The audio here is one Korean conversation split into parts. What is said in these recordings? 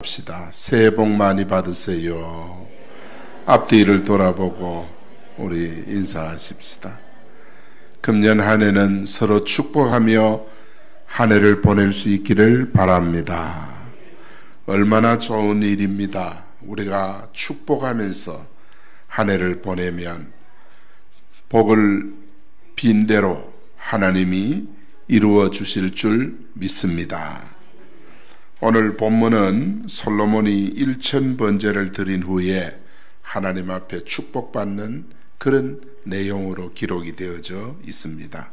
합시다. 새해 복 많이 받으세요. 앞뒤를 돌아보고 우리 인사하십시다. 금년 한 해는 서로 축복하며 한 해를 보낼 수 있기를 바랍니다. 얼마나 좋은 일입니다. 우리가 축복하면서 한 해를 보내면 복을 빈 대로 하나님이 이루어 주실 줄 믿습니다. 오늘 본문은 솔로몬이 1000번제를 드린 후에 하나님 앞에 축복받는 그런 내용으로 기록이 되어져 있습니다.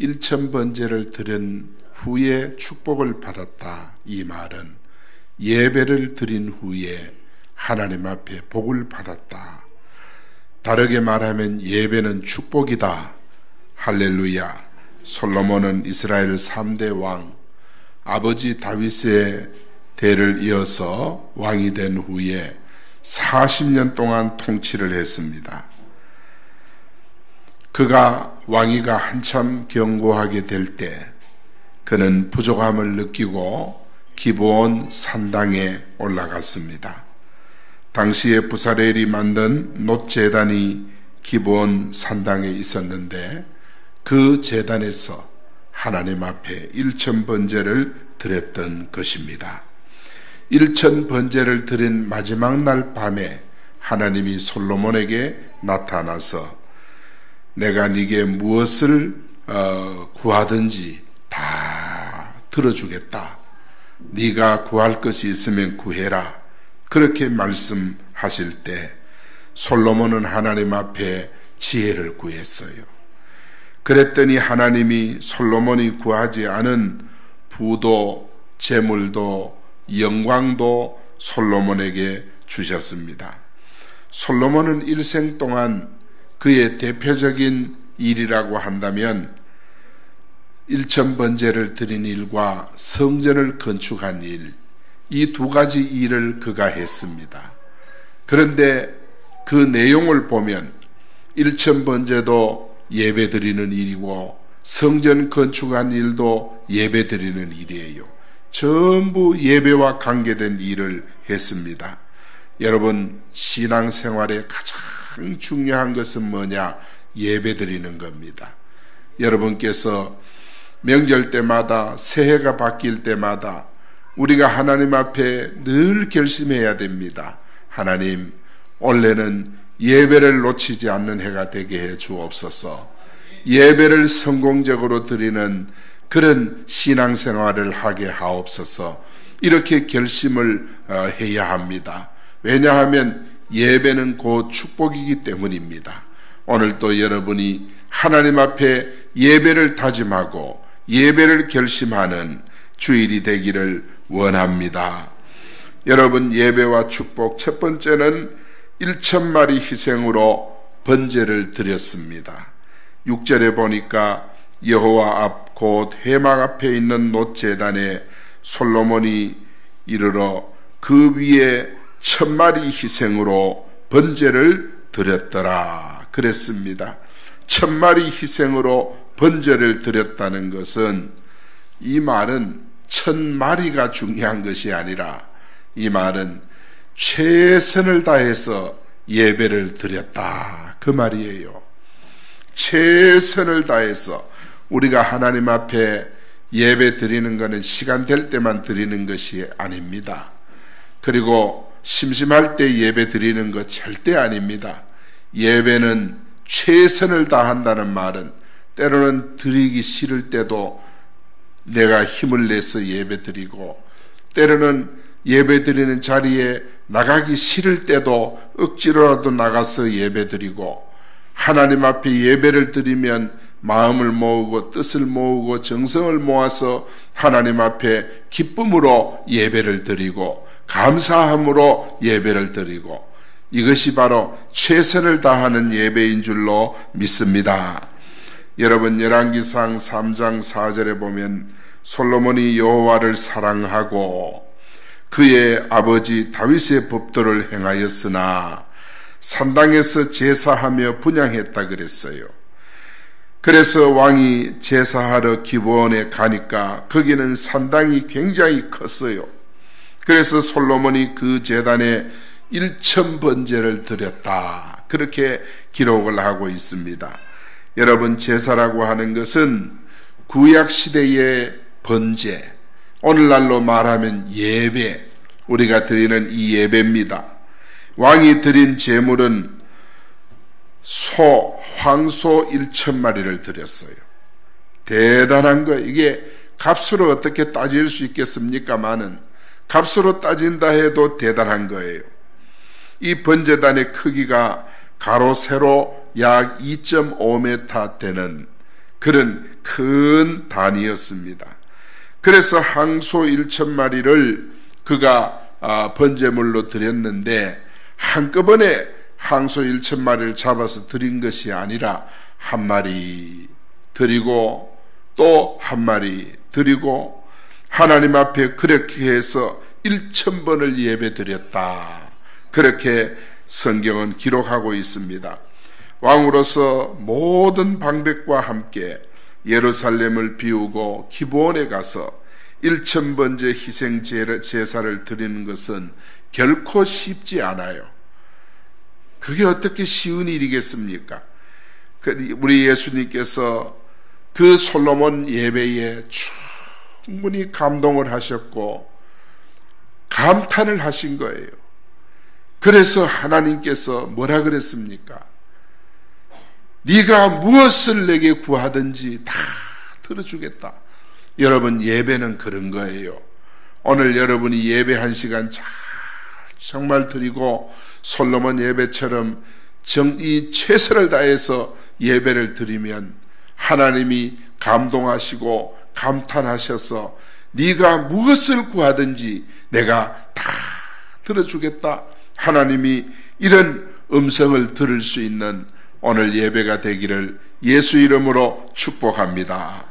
1000번제를 드린 후에 축복을 받았다. 이 말은 예배를 드린 후에 하나님 앞에 복을 받았다. 다르게 말하면 예배는 축복이다. 할렐루야. 솔로몬은 이스라엘 3대 왕 아버지 다윗의 대를 이어서 왕이 된 후에 40년 동안 통치를 했습니다. 그가 왕위가 한참 견고하게 될 때 그는 부족함을 느끼고 기브온 산당에 올라갔습니다. 당시에 부사렐이 만든 놋제단이 기브온 산당에 있었는데 그 제단에서 하나님 앞에 1000번제를 드렸던 것입니다. 1000번제를 드린 마지막 날 밤에 하나님이 솔로몬에게 나타나서 내가 네게 무엇을 구하든지 다 들어주겠다. 네가 구할 것이 있으면 구해라. 그렇게 말씀하실 때 솔로몬은 하나님 앞에 지혜를 구했어요. 그랬더니 하나님이 솔로몬이 구하지 않은 부도, 재물도, 영광도 솔로몬에게 주셨습니다. 솔로몬은 일생 동안 그의 대표적인 일이라고 한다면 1000번제를 드린 일과 성전을 건축한 일, 이 두 가지 일을 그가 했습니다. 그런데 그 내용을 보면 1000번제도 예배 드리는 일이고 성전 건축한 일도 예배 드리는 일이에요. 전부 예배와 관계된 일을 했습니다. 여러분, 신앙생활의 가장 중요한 것은 뭐냐? 예배 드리는 겁니다. 여러분께서 명절 때마다, 새해가 바뀔 때마다 우리가 하나님 앞에 늘 결심해야 됩니다. 하나님, 올해는 예배를 놓치지 않는 해가 되게 해 주옵소서. 예배를 성공적으로 드리는 그런 신앙생활을 하게 하옵소서. 이렇게 결심을 해야 합니다. 왜냐하면 예배는 곧 축복이기 때문입니다. 오늘도 여러분이 하나님 앞에 예배를 다짐하고 예배를 결심하는 주일이 되기를 원합니다. 여러분, 예배와 축복 첫 번째는 1000마리 희생으로 번제를 드렸습니다. 6절에 보니까 여호와 앞 곧 회막 앞에 있는 놋제단에 솔로몬이 이르러 그 위에 1000마리 희생으로 번제를 드렸더라 그랬습니다. 1000마리 희생으로 번제를 드렸다는 것은, 이 말은 1000마리가 중요한 것이 아니라 이 말은 최선을 다해서 예배를 드렸다, 그 말이에요. 최선을 다해서. 우리가 하나님 앞에 예배 드리는 것은 시간 될 때만 드리는 것이 아닙니다. 그리고 심심할 때 예배 드리는 것 절대 아닙니다. 예배는 최선을 다한다는 말은 때로는 드리기 싫을 때도 내가 힘을 내서 예배 드리고, 때로는 예배 드리는 자리에 나가기 싫을 때도 억지로라도 나가서 예배 드리고, 하나님 앞에 예배를 드리면 마음을 모으고 뜻을 모으고 정성을 모아서 하나님 앞에 기쁨으로 예배를 드리고 감사함으로 예배를 드리고, 이것이 바로 최선을 다하는 예배인 줄로 믿습니다. 여러분, 열왕기상 3장 4절에 보면 솔로몬이 여호와를 사랑하고 그의 아버지 다윗의 법도를 행하였으나 산당에서 제사하며 분향했다 그랬어요. 그래서 왕이 제사하러 기브온에 가니까 거기는 산당이 굉장히 컸어요. 그래서 솔로몬이 그 제단에 1000번제를 드렸다, 그렇게 기록을 하고 있습니다. 여러분, 제사라고 하는 것은 구약시대의 번제, 오늘날로 말하면 예배, 우리가 드리는 이 예배입니다. 왕이 드린 제물은 황소 1000마리를 드렸어요. 대단한 거예요. 이게 값으로 어떻게 따질 수 있겠습니까마는 값으로 따진다 해도 대단한 거예요. 이 번제단의 크기가 가로 세로 약 2.5m 되는 그런 큰 단위였습니다. 그래서 항소 1000마리를 그가 번제물로 드렸는데, 한꺼번에 항소 1000마리를 잡아서 드린 것이 아니라 한 마리 드리고 또 한 마리 드리고 하나님 앞에 그렇게 해서 1000번을 예배 드렸다, 그렇게 성경은 기록하고 있습니다. 왕으로서 모든 방백과 함께 예루살렘을 비우고 기브온에 가서 1000번째 희생 제사를 드리는 것은 결코 쉽지 않아요. 그게 어떻게 쉬운 일이겠습니까? 우리 예수님께서 그 솔로몬 예배에 충분히 감동을 하셨고 감탄을 하신 거예요. 그래서 하나님께서 뭐라 그랬습니까? 네가 무엇을 내게 구하든지 다 들어주겠다. 여러분, 예배는 그런 거예요. 오늘 여러분이 예배 한 시간 정말 드리고 솔로몬 예배처럼 이 최선을 다해서 예배를 드리면 하나님이 감동하시고 감탄하셔서 네가 무엇을 구하든지 내가 다 들어주겠다. 하나님이 이런 음성을 들을 수 있는 오늘 예배가 되기를 예수 이름으로 축복합니다.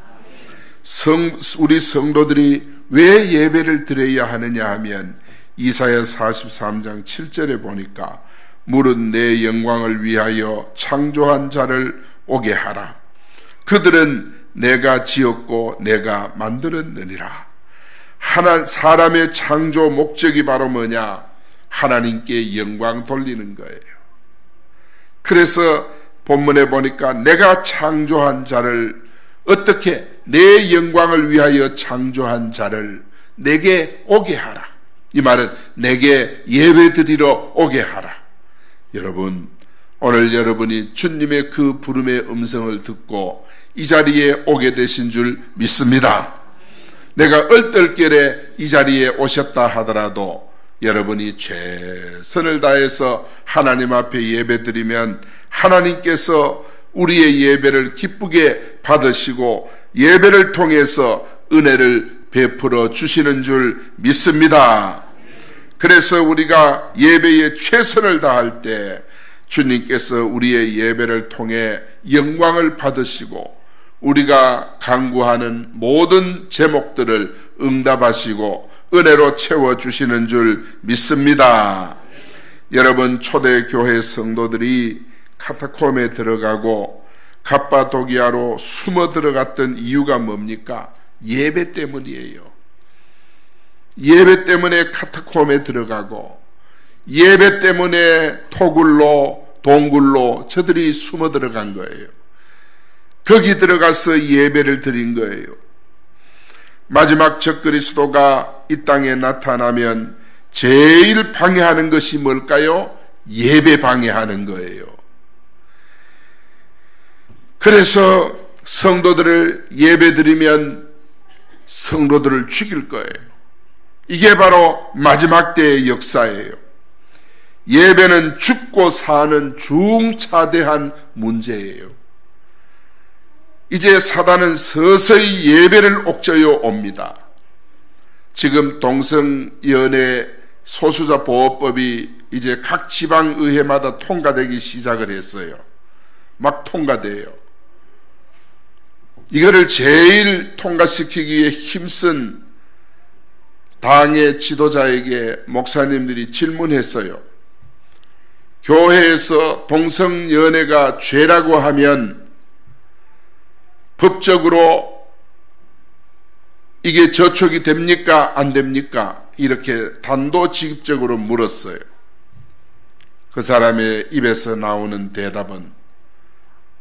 우리 성도들이 왜 예배를 드려야 하느냐 하면 이사야 43장 7절에 보니까 물은 내 영광을 위하여 창조한 자를 오게 하라. 그들은 내가 지었고 내가 만들었느니라. 사람의 창조 목적이 바로 뭐냐? 하나님께 영광 돌리는 거예요. 그래서 본문에 보니까 내가 창조한 자를, 어떻게 내 영광을 위하여 창조한 자를 내게 오게 하라. 이 말은 내게 예배드리러 오게 하라. 여러분, 오늘 여러분이 주님의 그 부름의 음성을 듣고 이 자리에 오게 되신 줄 믿습니다. 내가 얼떨결에 이 자리에 오셨다 하더라도 여러분이 최선을 다해서 하나님 앞에 예배드리면 하나님께서 우리의 예배를 기쁘게 받으시고 예배를 통해서 은혜를 베풀어 주시는 줄 믿습니다. 그래서 우리가 예배에 최선을 다할 때 주님께서 우리의 예배를 통해 영광을 받으시고 우리가 간구하는 모든 제목들을 응답하시고 은혜로 채워주시는 줄 믿습니다. 여러분, 초대교회 성도들이 카타콤에 들어가고 갑바도기아로 숨어 들어갔던 이유가 뭡니까? 예배 때문이에요. 예배 때문에 카타콤에 들어가고 예배 때문에 토굴로 동굴로 저들이 숨어 들어간 거예요. 거기 들어가서 예배를 드린 거예요. 마지막 적그리스도가 이 땅에 나타나면 제일 방해하는 것이 뭘까요? 예배 방해하는 거예요. 그래서 성도들을 예배 드리면 성도들을 죽일 거예요. 이게 바로 마지막 때의 역사예요. 예배는 죽고 사는 중차대한 문제예요. 이제 사단은 서서히 예배를 옥죄어 옵니다. 지금 동성연애 소수자 보호법이 이제 각 지방의회마다 통과되기 시작을 했어요. 막 통과돼요. 이거를 제일 통과시키기 위해 힘쓴 당의 지도자에게 목사님들이 질문했어요. 교회에서 동성연애가 죄라고 하면 법적으로 이게 저촉이 됩니까? 안 됩니까? 이렇게 단도직입적으로 물었어요. 그 사람의 입에서 나오는 대답은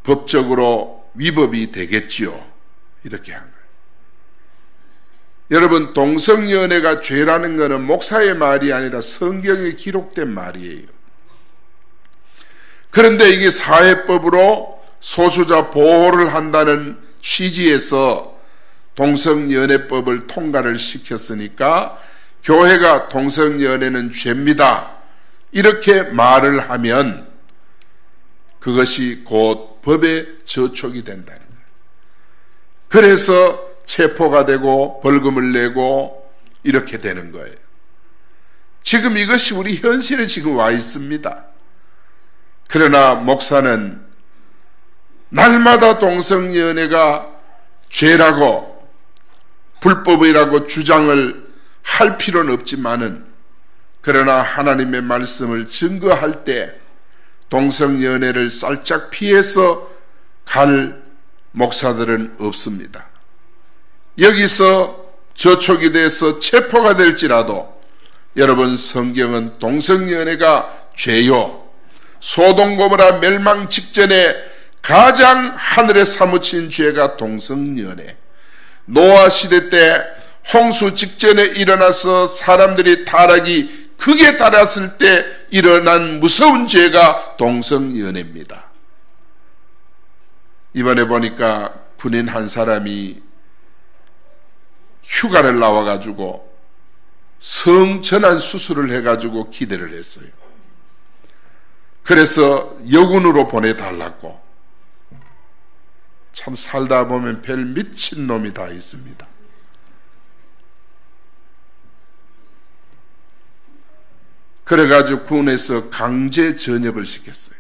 법적으로 위법이 되겠지요. 이렇게 한 거예요. 여러분, 동성연애가 죄라는 것은 목사의 말이 아니라 성경에 기록된 말이에요. 그런데 이게 사회법으로 소수자 보호를 한다는 취지에서 동성연애법을 통과를 시켰으니까 교회가 동성연애는 죄입니다, 이렇게 말을 하면 그것이 곧 법의 저촉이 된다는 거예요. 그래서 체포가 되고 벌금을 내고 이렇게 되는 거예요. 지금 이것이 우리 현실에 지금 와 있습니다. 그러나 목사는 날마다 동성연애가 죄라고 불법이라고 주장을 할 필요는 없지만은, 그러나 하나님의 말씀을 증거할 때 동성연애를 살짝 피해서 갈 목사들은 없습니다. 여기서 저촉이 돼서 체포가 될지라도 여러분, 성경은 동성연애가 죄요, 소돔 고모라 멸망 직전에 가장 하늘에 사무친 죄가 동성연애, 노아 시대 때 홍수 직전에 일어나서 사람들이 타락이 극에 달았을 때 일어난 무서운 죄가 동성연애입니다. 이번에 보니까 군인 한 사람이 휴가를 나와가지고 성전환 수술을 해가지고 기대를 했어요. 그래서 여군으로 보내달라고. 참 살다 보면 별 미친놈이 다 있습니다. 그래가지고 군에서 강제 전역을 시켰어요.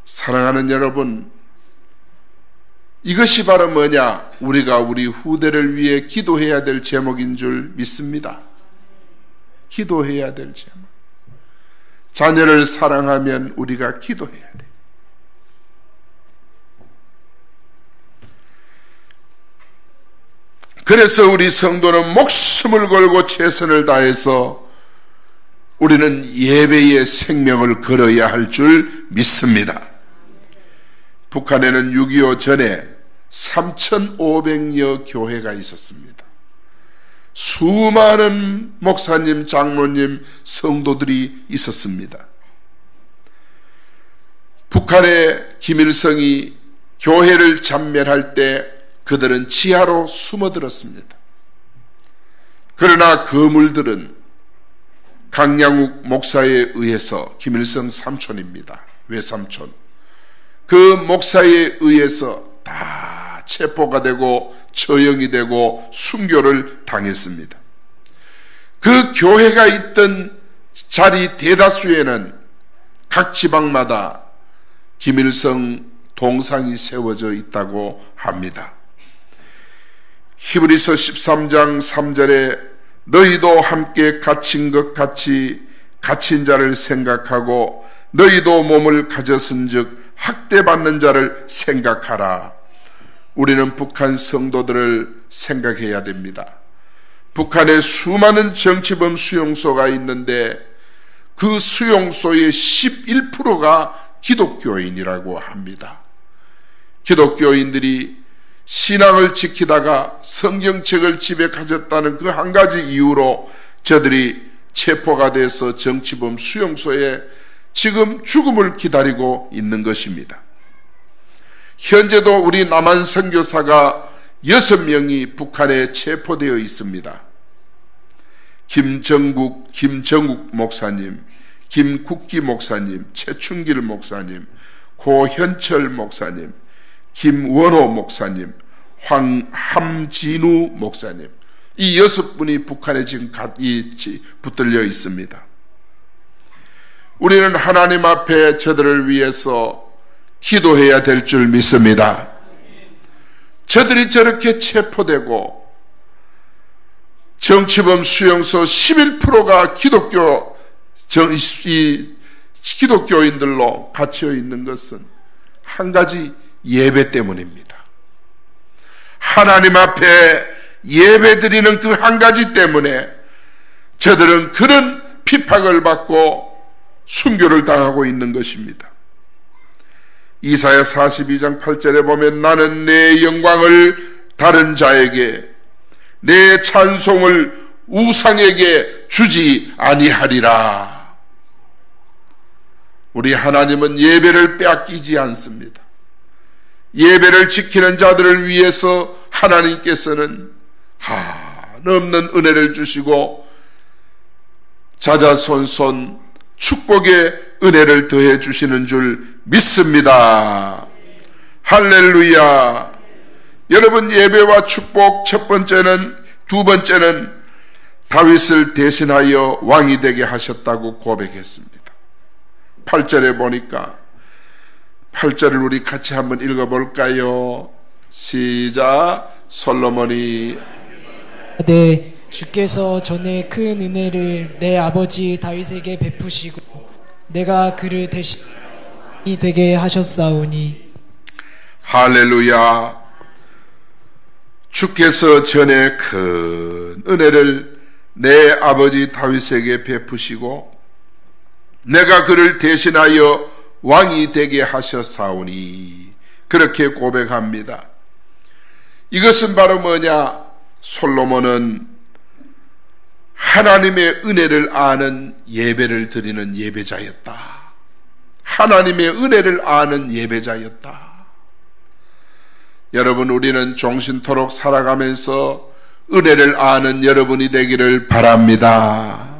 사랑하는 여러분, 이것이 바로 뭐냐? 우리가 우리 후대를 위해 기도해야 될 제목인 줄 믿습니다. 기도해야 될 제목. 자녀를 사랑하면 우리가 기도해야 돼. 그래서 우리 성도는 목숨을 걸고 최선을 다해서 우리는 예배의 생명을 걸어야 할 줄 믿습니다. 북한에는 6.25 전에 3,500여 교회가 있었습니다. 수많은 목사님, 장로님, 성도들이 있었습니다. 북한의 김일성이 교회를 참멸할 때 그들은 지하로 숨어들었습니다. 그러나 거물들은 강양욱 목사에 의해서, 김일성 삼촌입니다. 외삼촌. 그 목사에 의해서 다 체포가 되고 처형이 되고 순교를 당했습니다. 그 교회가 있던 자리 대다수에는 각 지방마다 김일성 동상이 세워져 있다고 합니다. 히브리서 13장 3절에 너희도 함께 갇힌 것 같이 갇힌 자를 생각하고 너희도 몸을 가졌은즉 학대받는 자를 생각하라. 우리는 북한 성도들을 생각해야 됩니다. 북한에 수많은 정치범 수용소가 있는데 그 수용소의 11%가 기독교인이라고 합니다. 기독교인들이 신앙을 지키다가 성경책을 집에 가졌다는 그 한 가지 이유로 저들이 체포가 돼서 정치범 수용소에 지금 죽음을 기다리고 있는 것입니다. 현재도 우리 남한 선교사가 6명이 북한에 체포되어 있습니다. 김정국 목사님, 김국기 목사님, 최춘길 목사님, 고현철 목사님, 김원호 목사님, 함진우 목사님, 이 6분이 북한에 지금 붙들려 있습니다. 우리는 하나님 앞에 저들을 위해서 기도해야 될 줄 믿습니다. 저들이 저렇게 체포되고 정치범 수용소 11%가 기독교인들로 갇혀 있는 것은 한 가지 예배 때문입니다. 하나님 앞에 예배드리는 그 한 가지 때문에 저들은 그런 핍박을 받고 순교를 당하고 있는 것입니다. 이사야 42장 8절에 보면 나는 내 영광을 다른 자에게 내 찬송을 우상에게 주지 아니하리라. 우리 하나님은 예배를 빼앗기지 않습니다. 예배를 지키는 자들을 위해서 하나님께서는 한없는 은혜를 주시고 자자손손 축복의 은혜를 더해 주시는 줄 믿습니다. 할렐루야. 여러분, 예배와 축복 첫 번째는, 두 번째는 다윗을 대신하여 왕이 되게 하셨다고 고백했습니다. 8절에 보니까 8절을 우리 같이 한번 읽어볼까요? 시작. 솔로몬이 네, 주께서 전에 큰 은혜를 내 아버지 다윗에게 베푸시고 내가 그를 대신이 되게 하셨사오니. 할렐루야. 주께서 전에 큰 은혜를 내 아버지 다윗에게 베푸시고 내가 그를 대신하여 왕이 되게 하셨사오니. 그렇게 고백합니다. 이것은 바로 뭐냐? 솔로몬은 하나님의 은혜를 아는 예배를 드리는 예배자였다. 하나님의 은혜를 아는 예배자였다. 여러분, 우리는 종신토록 살아가면서 은혜를 아는 여러분이 되기를 바랍니다.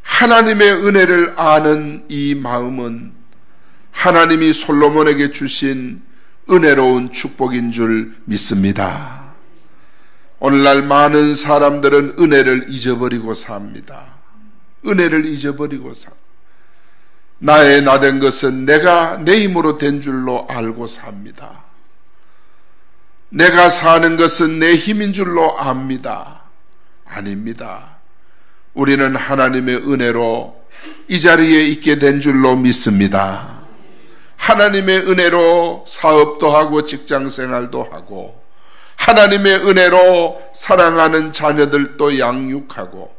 하나님의 은혜를 아는 이 마음은 하나님이 솔로몬에게 주신 은혜로운 축복인 줄 믿습니다. 오늘날 많은 사람들은 은혜를 잊어버리고 삽니다. 은혜를 잊어버리고 삽니다. 나의 나된 것은 내가 내 힘으로 된 줄로 알고 삽니다. 내가 사는 것은 내 힘인 줄로 압니다. 아닙니다. 우리는 하나님의 은혜로 이 자리에 있게 된 줄로 믿습니다. 하나님의 은혜로 사업도 하고 직장생활도 하고 하나님의 은혜로 사랑하는 자녀들도 양육하고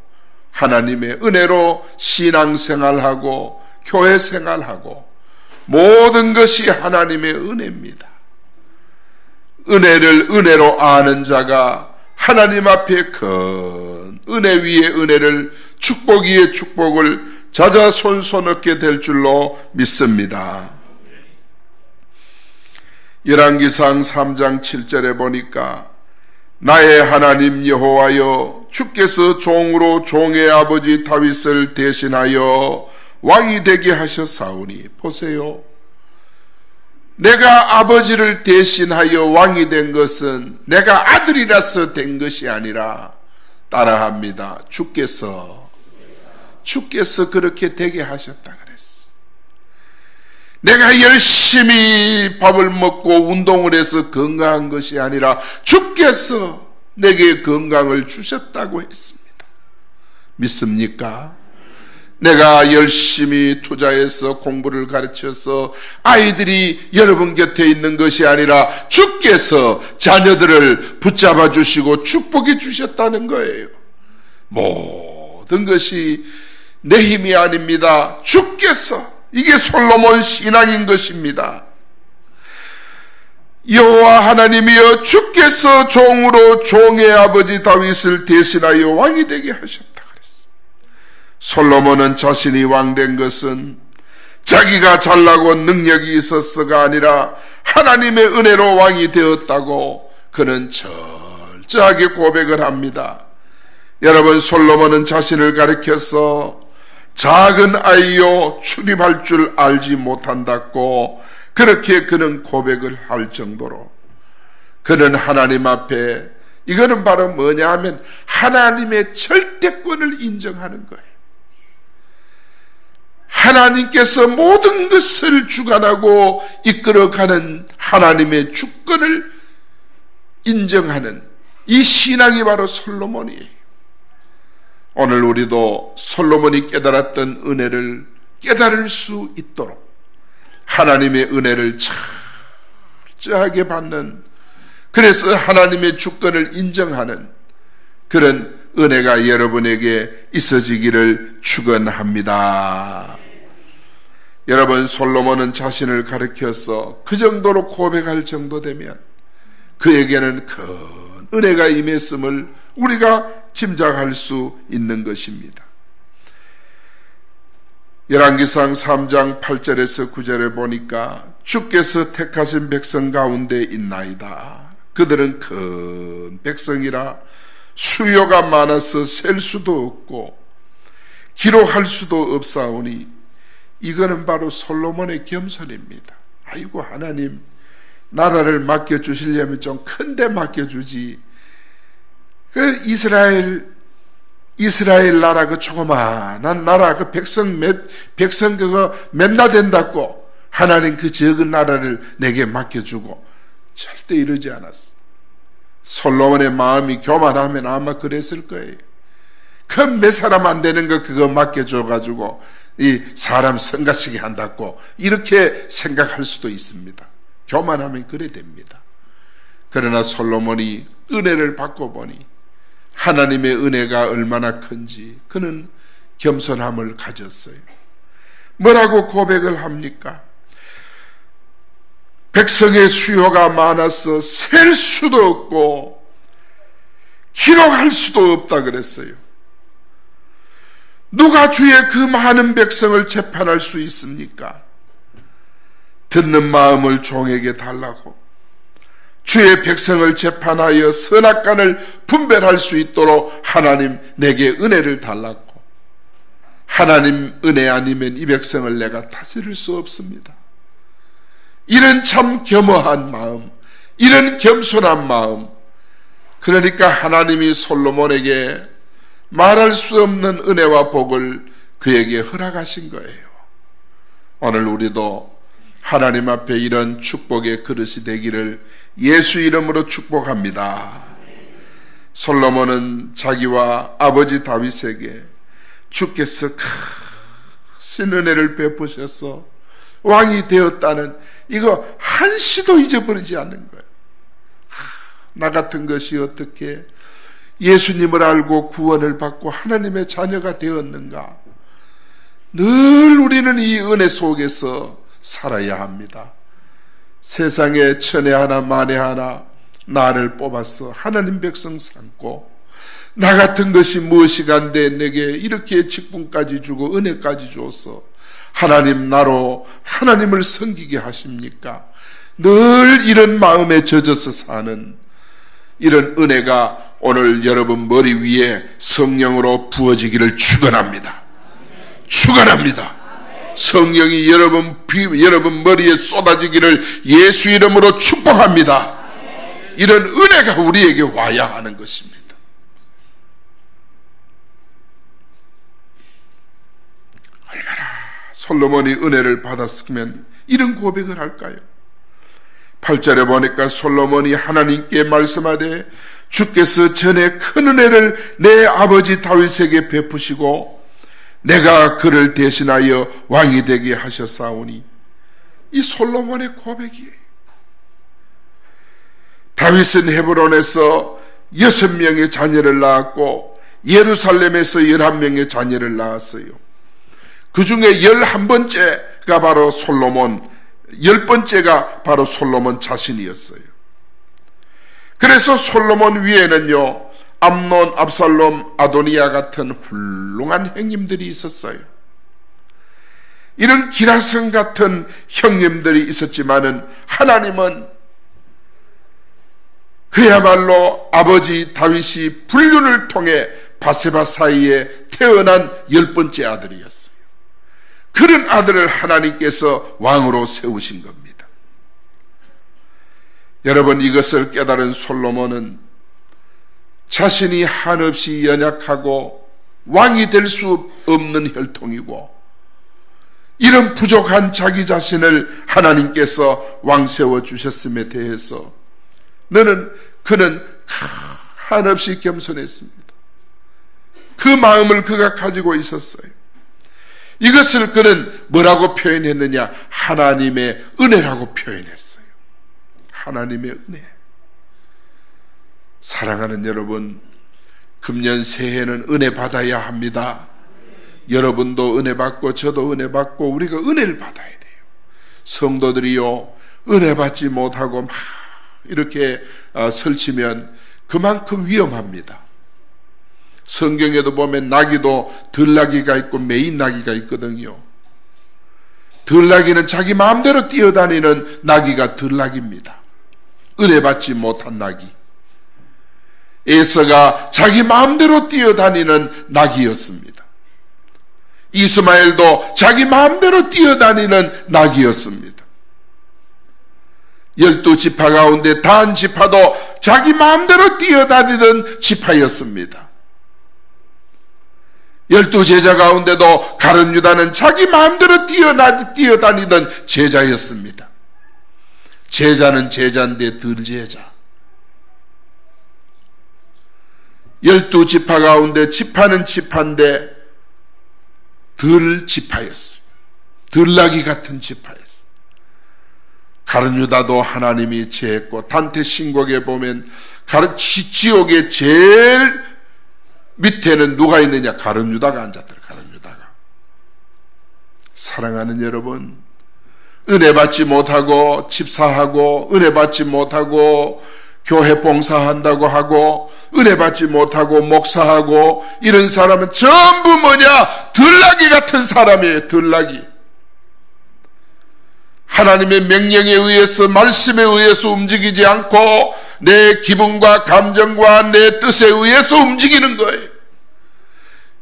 하나님의 은혜로 신앙생활하고 교회생활하고 모든 것이 하나님의 은혜입니다. 은혜를 은혜로 아는 자가 하나님 앞에 큰 은혜 위에 은혜를, 축복 위에 축복을 자자손손 얻게 될 줄로 믿습니다. 열왕기상 3장 7절에 보니까 나의 하나님 여호와여, 주께서 종으로 종의 아버지 다윗을 대신하여 왕이 되게 하셨사오니. 보세요. 내가 아버지를 대신하여 왕이 된 것은 내가 아들이라서 된 것이 아니라, 따라합니다, 주께서 그렇게 되게 하셨다 그랬어. 내가 열심히 밥을 먹고 운동을 해서 건강한 것이 아니라 주께서 내게 건강을 주셨다고 했습니다. 믿습니까? 내가 열심히 투자해서 공부를 가르쳐서 아이들이 여러분 곁에 있는 것이 아니라 주께서 자녀들을 붙잡아 주시고 축복해 주셨다는 거예요. 모든 것이 내 힘이 아닙니다. 주께서. 이게 솔로몬 신앙인 것입니다. 여호와 하나님이여, 주께서 종으로 종의 아버지 다윗을 대신하여 왕이 되게 하셨다. 솔로몬은 자신이 왕된 것은 자기가 잘나고 능력이 있었어가 아니라 하나님의 은혜로 왕이 되었다고 그는 철저하게 고백을 합니다. 여러분, 솔로몬은 자신을 가리켜서 작은 아이요 출입할 줄 알지 못한다고 그렇게 그는 고백을 할 정도로 그는 하나님 앞에, 이거는 바로 뭐냐 하면 하나님의 절대권을 인정하는 거예요. 하나님께서 모든 것을 주관하고 이끌어가는 하나님의 주권을 인정하는 이 신앙이 바로 솔로몬이에요. 오늘 우리도 솔로몬이 깨달았던 은혜를 깨달을 수 있도록 하나님의 은혜를 철저하게 받는 그래서 하나님의 주권을 인정하는 그런 은혜가 여러분에게 있어지기를 축원합니다. 여러분, 솔로몬은 자신을 가리켜서 그 정도로 고백할 정도 되면 그에게는 큰 은혜가 임했음을 우리가 짐작할 수 있는 것입니다. 열왕기상 3장 8절에서 9절에 보니까 주께서 택하신 백성 가운데 있나이다. 그들은 큰 백성이라 수요가 많아서 셀 수도 없고 기록할 수도 없사오니, 이거는 바로 솔로몬의 겸손입니다. 아이고, 하나님, 나라를 맡겨주시려면 좀 큰데 맡겨주지. 그 이스라엘 나라 그 조그마한 나라 그 백성 그거 몇나 된다고 하나님 그 적은 나라를 내게 맡겨주고, 절대 이러지 않았어. 솔로몬의 마음이 교만하면 아마 그랬을 거예요. 그 몇 사람 안 되는 거 그거 맡겨줘가지고 이 사람 성가시게 한다고 이렇게 생각할 수도 있습니다. 교만하면 그래 됩니다. 그러나 솔로몬이 은혜를 받고 보니 하나님의 은혜가 얼마나 큰지 그는 겸손함을 가졌어요. 뭐라고 고백을 합니까? 백성의 수요가 많아서 셀 수도 없고 기록할 수도 없다 그랬어요. 누가 주의 그 많은 백성을 재판할 수 있습니까? 듣는 마음을 종에게 달라고, 주의 백성을 재판하여 선악간을 분별할 수 있도록 하나님 내게 은혜를 달라고. 하나님 은혜 아니면 이 백성을 내가 다스릴 수 없습니다. 이런 참 겸허한 마음, 이런 겸손한 마음, 그러니까 하나님이 솔로몬에게 말할 수 없는 은혜와 복을 그에게 허락하신 거예요. 오늘 우리도 하나님 앞에 이런 축복의 그릇이 되기를 예수 이름으로 축복합니다. 솔로몬은 자기와 아버지 다윗에게 주께서 큰 은혜를 베푸셔서 왕이 되었다는 이거 한시도 잊어버리지 않는 거예요. 나 같은 것이 어떻게 예수님을 알고 구원을 받고 하나님의 자녀가 되었는가? 늘 우리는 이 은혜 속에서 살아야 합니다. 세상에 천에 하나 만에 하나 나를 뽑아서 하나님 백성 삼고, 나 같은 것이 무엇이간데 내게 이렇게 직분까지 주고 은혜까지 줘서 하나님 나로 하나님을 섬기게 하십니까? 늘 이런 마음에 젖어서 사는 이런 은혜가 오늘 여러분 머리 위에 성령으로 부어지기를 축원합니다. 축원합니다. 성령이 여러분 머리에 쏟아지기를 예수 이름으로 축복합니다. 이런 은혜가 우리에게 와야 하는 것입니다. 얼마나 솔로몬이 은혜를 받았으면 이런 고백을 할까요? 8절에 보니까 솔로몬이 하나님께 말씀하되 주께서 전에 큰 은혜를 내 아버지 다윗에게 베푸시고 내가 그를 대신하여 왕이 되게 하셨사오니, 이 솔로몬의 고백이에요. 다윗은 헤브론에서 6명의 자녀를 낳았고 예루살렘에서 11명의 자녀를 낳았어요. 그 중에 11번째가 바로 솔로몬, 10번째가 바로 솔로몬 자신이었어요. 그래서 솔로몬 위에는요, 암논, 압살롬, 아도니아 같은 훌륭한 형님들이 있었어요. 이런 기라성 같은 형님들이 있었지만은 하나님은 그야말로 아버지 다윗이 불륜을 통해 바세바 사이에 태어난 10번째 아들이었어요. 그런 아들을 하나님께서 왕으로 세우신 겁니다. 여러분, 이것을 깨달은 솔로몬은 자신이 한없이 연약하고 왕이 될 수 없는 혈통이고 이런 부족한 자기 자신을 하나님께서 왕 세워 주셨음에 대해서 그는 한없이 겸손했습니다. 그 마음을 그가 가지고 있었어요. 이것을 그는 뭐라고 표현했느냐? 하나님의 은혜라고 표현했어요. 하나님의 은혜. 사랑하는 여러분, 금년 새해는 은혜 받아야 합니다. 여러분도 은혜 받고 저도 은혜 받고 우리가 은혜를 받아야 돼요. 성도들이요, 은혜 받지 못하고 막 이렇게 설치면 그만큼 위험합니다. 성경에도 보면 나귀도 들나귀가 있고 메인 나귀가 있거든요. 들나귀는 자기 마음대로 뛰어다니는 나귀가 들나귀입니다. 은혜 받지 못한 나귀. 에서가 자기 마음대로 뛰어다니는 나귀였습니다. 이스마엘도 자기 마음대로 뛰어다니는 나귀였습니다. 12지파 가운데 단 지파도 자기 마음대로 뛰어다니던 지파였습니다. 12제자 가운데도 가룟 유다는 자기 마음대로 뛰어다니던 제자였습니다. 제자는 제자인데 들 제자. 12지파 가운데 지파는 지파인데 들 지파였어요. 들나귀 같은 지파였어요. 가룟 유다도 하나님이 제했고, 단테 신곡에 보면 지옥의 제일 밑에는 누가 있느냐? 가룟 유다가 앉았더라. 가룟 유다가. 사랑하는 여러분, 은혜 받지 못하고 집사하고 은혜 받지 못하고 교회 봉사한다고 하고 은혜 받지 못하고 목사하고 이런 사람은 전부 뭐냐? 들나귀 같은 사람이에요. 들나귀. 하나님의 명령에 의해서, 말씀에 의해서 움직이지 않고 내 기분과 감정과 내 뜻에 의해서 움직이는 거예요.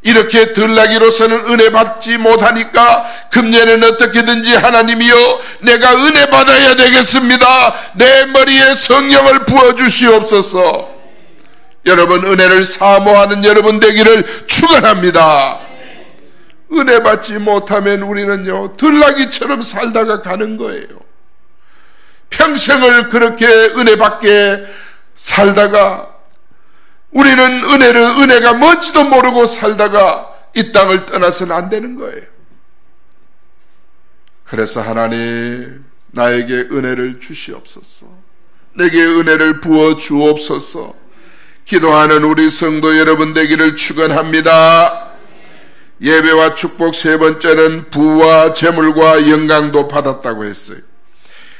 이렇게 들나귀로서는 은혜 받지 못하니까 금년에는 어떻게든지 하나님이여, 내가 은혜 받아야 되겠습니다. 내 머리에 성령을 부어주시옵소서. 여러분, 은혜를 사모하는 여러분 되기를 축원합니다. 은혜 받지 못하면 우리는요, 들나귀처럼 살다가 가는 거예요. 평생을 그렇게 은혜 받게 살다가 우리는 은혜가 뭔지도 모르고 살다가 이 땅을 떠나서는 안 되는 거예요. 그래서 하나님, 나에게 은혜를 주시옵소서. 내게 은혜를 부어 주옵소서. 기도하는 우리 성도 여러분 되기를 축원합니다. 예배와 축복 세 번째는 부와 재물과 영광도 받았다고 했어요.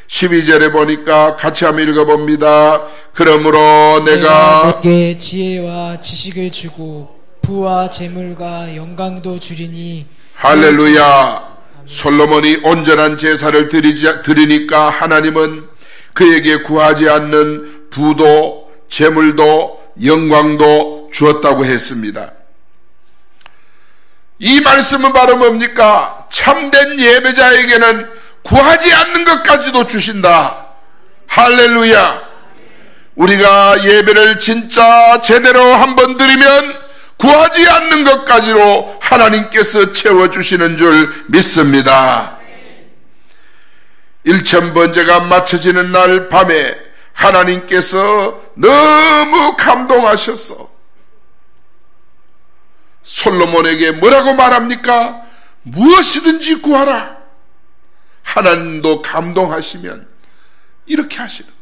12절에 보니까 같이 한번 읽어봅니다. 그러므로 내가 내게 지혜와 지식을 주고 부와 재물과 영광도 주리니. 할렐루야. 솔로몬이 온전한 제사를 드리니까 하나님은 그에게 구하지 않는 부도 재물도 영광도 주었다고 했습니다. 이 말씀은 바로 뭡니까? 참된 예배자에게는 구하지 않는 것까지도 주신다. 할렐루야. 우리가 예배를 진짜 제대로 한번 드리면 구하지 않는 것까지로 하나님께서 채워주시는 줄 믿습니다. 1000번제가 마쳐지는 날 밤에 하나님께서 너무 감동하셔서 솔로몬에게 뭐라고 말합니까? 무엇이든지 구하라. 하나님도 감동하시면 이렇게 하시는 거예요.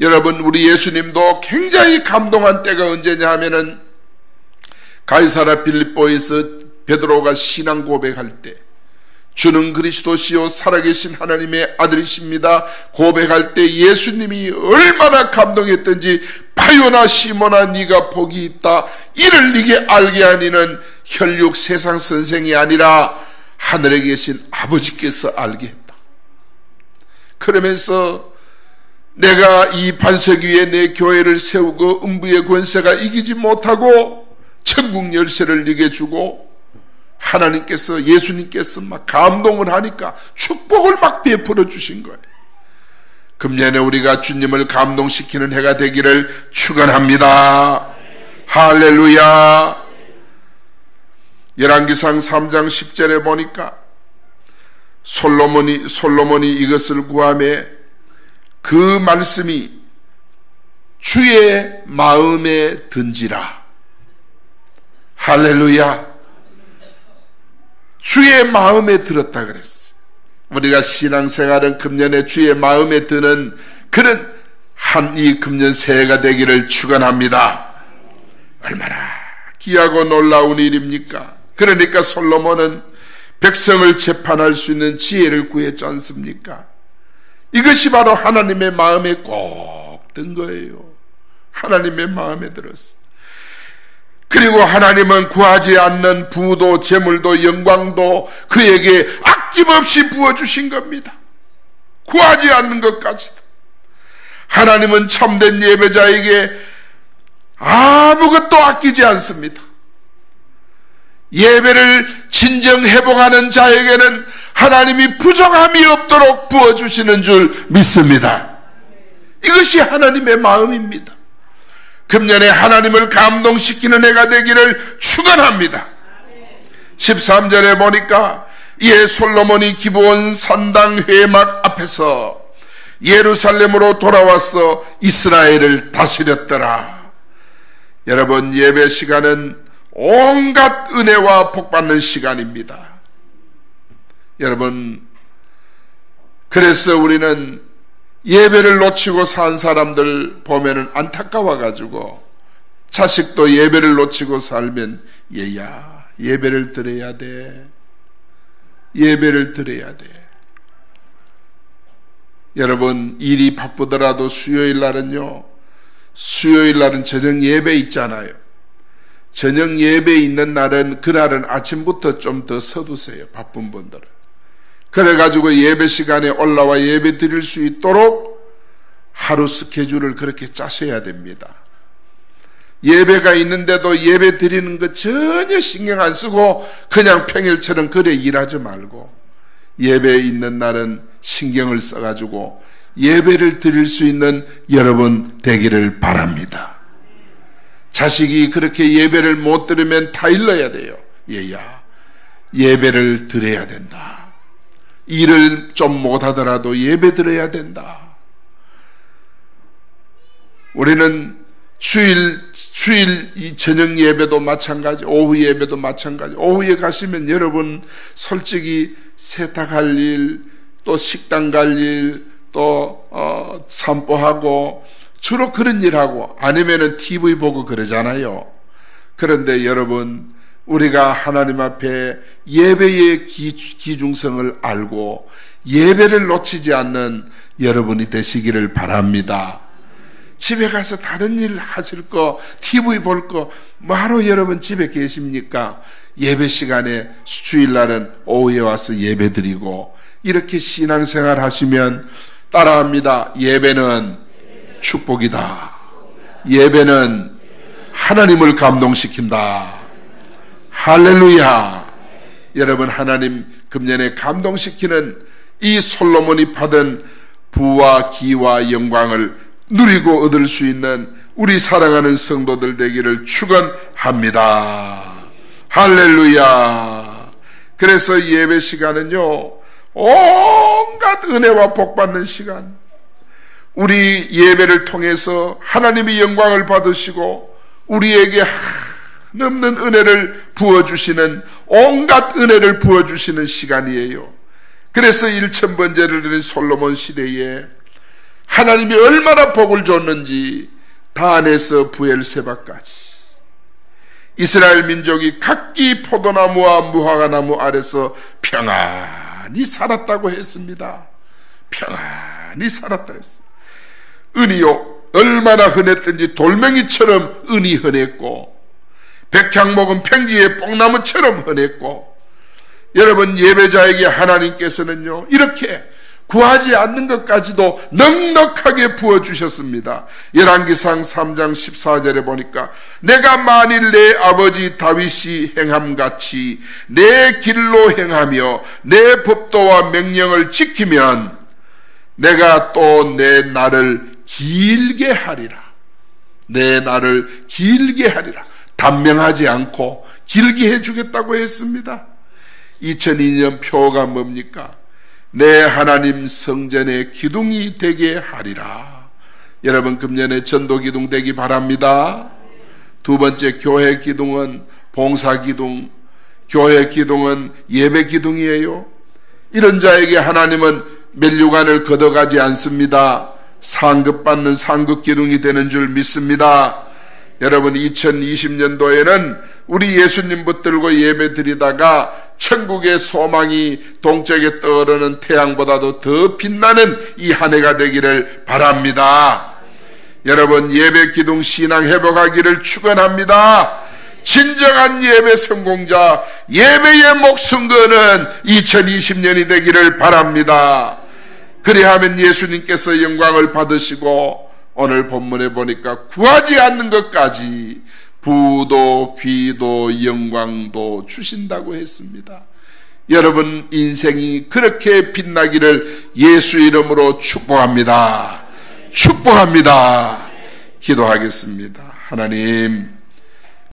여러분, 우리 예수님도 굉장히 감동한 때가 언제냐 하면은 가이사랴 빌립보에서 베드로가 신앙 고백할 때, 주는 그리스도시요 살아계신 하나님의 아들이십니다 고백할 때 예수님이 얼마나 감동했던지, 바요나 시몬아 네가 복이 있다. 이를 네게 알게 하니는 혈육 세상 선생이 아니라 하늘에 계신 아버지께서 알게 했다. 그러면서 내가 이 반석 위에 내 교회를 세우고 음부의 권세가 이기지 못하고 천국 열쇠를 네게 주고, 하나님께서, 예수님께서 막 감동을 하니까 축복을 막 베풀어 주신 거예요. 금년에 우리가 주님을 감동시키는 해가 되기를 축원합니다. 할렐루야. 열왕기상 3장 10절에 보니까 솔로몬이 이것을 구하매 그 말씀이 주의 마음에 든지라. 할렐루야. 주의 마음에 들었다 그랬어요. 우리가 신앙생활은 금년에 주의 마음에 드는 그런 이 금년 새해가 되기를 축원합니다. 얼마나 귀하고 놀라운 일입니까? 그러니까 솔로몬은 백성을 재판할 수 있는 지혜를 구했지 않습니까? 이것이 바로 하나님의 마음에 꼭 든 거예요. 하나님의 마음에 들었어. 그리고 하나님은 구하지 않는 부도 재물도 영광도 그에게 아낌없이 부어주신 겁니다. 구하지 않는 것까지도. 하나님은 참된 예배자에게 아무것도 아끼지 않습니다. 예배를 진정 회복하는 자에게는 하나님이 부족함이 없도록 부어주시는 줄 믿습니다. 이것이 하나님의 마음입니다. 금년에 하나님을 감동시키는 해가 되기를 축원합니다. 13절에 보니까 이에 솔로몬이 기브온 산당 회막 앞에서 예루살렘으로 돌아와서 이스라엘을 다스렸더라. 여러분, 예배 시간은 온갖 은혜와 복받는 시간입니다. 여러분, 그래서 우리는 예배를 놓치고 산 사람들 보면은 안타까워가지고, 자식도 예배를 놓치고 살면 얘야 예배를 드려야 돼, 예배를 드려야 돼. 여러분, 일이 바쁘더라도 수요일 날은요, 수요일 날은 저녁 예배 있잖아요. 저녁 예배 있는 날은 그날은 아침부터 좀 더 서두세요. 바쁜 분들은. 그래가지고 예배 시간에 올라와 예배 드릴 수 있도록 하루 스케줄을 그렇게 짜셔야 됩니다. 예배가 있는데도 예배 드리는 거 전혀 신경 안 쓰고 그냥 평일처럼 그래 일하지 말고 예배 있는 날은 신경을 써가지고 예배를 드릴 수 있는 여러분 되기를 바랍니다. 자식이 그렇게 예배를 못 들으면 다 일러야 돼요. 얘야, 예배를 드려야 된다. 일을 좀 못하더라도 예배 드려야 된다. 우리는 주일 이 저녁 예배도 마찬가지, 오후 예배도 마찬가지. 오후에 가시면 여러분 솔직히 세탁할 일, 또 식당 갈 일, 또 산보하고 주로 그런 일하고 아니면은 TV 보고 그러잖아요. 그런데 여러분, 우리가 하나님 앞에 예배의 기중성을 알고 예배를 놓치지 않는 여러분이 되시기를 바랍니다. 집에 가서 다른 일 하실 거, TV 볼 거 뭐하러 여러분 집에 계십니까? 예배 시간에 주일날은 오후에 와서 예배 드리고 이렇게 신앙생활 하시면 따라합니다. 예배는 축복이다. 예배는 하나님을 감동시킨다. 할렐루야. 여러분, 하나님 금년에 감동시키는 이 솔로몬이 받은 부와 기와 영광을 누리고 얻을 수 있는 우리 사랑하는 성도들 되기를 축원합니다. 할렐루야. 그래서 예배 시간은요, 온갖 은혜와 복받는 시간, 우리 예배를 통해서 하나님의 영광을 받으시고 우리에게 넘는 은혜를 부어주시는, 온갖 은혜를 부어주시는 시간이에요. 그래서 1000번제를 드린 솔로몬 시대에 하나님이 얼마나 복을 줬는지 단에서 부엘세바까지 이스라엘 민족이 각기 포도나무와 무화과나무 아래서 평안히 살았다고 했습니다. 평안히 살았다 했어요. 은이요, 얼마나 흔했든지 돌멩이처럼 은이 흔했고 백향 먹은 평지의 뽕나무처럼 흔했고, 여러분, 예배자에게 하나님께서는요 이렇게 구하지 않는 것까지도 넉넉하게 부어주셨습니다. 열왕기상 3장 14절에 보니까 내가 만일 내 아버지 다윗이 행함같이 내 길로 행하며 내 법도와 명령을 지키면 내가 또 내 날을 길게 하리라. 내 날을 길게 하리라. 단명하지 않고 길게 해주겠다고 했습니다. 2002년 표가 뭡니까? 내 하나님 성전의 기둥이 되게 하리라. 여러분, 금년에 전도 기둥 되기 바랍니다. 두 번째, 교회 기둥은 봉사 기둥, 교회 기둥은 예배 기둥이에요. 이런 자에게 하나님은 면류관을 걷어가지 않습니다. 상급받는 상급기둥이 되는 줄 믿습니다. 여러분, 2020년도에는 우리 예수님 붙들고 예배 드리다가 천국의 소망이 동쪽에 떠오르는 태양보다도 더 빛나는 이 한 해가 되기를 바랍니다. 여러분, 예배 기둥 신앙 회복하기를 축원합니다. 진정한 예배 성공자, 예배의 목숨 거는 2020년이 되기를 바랍니다. 그리하면 예수님께서 영광을 받으시고, 오늘 본문에 보니까 구하지 않는 것까지 부도 귀도 영광도 주신다고 했습니다. 여러분, 인생이 그렇게 빛나기를 예수 이름으로 축복합니다. 축복합니다. 기도하겠습니다. 하나님,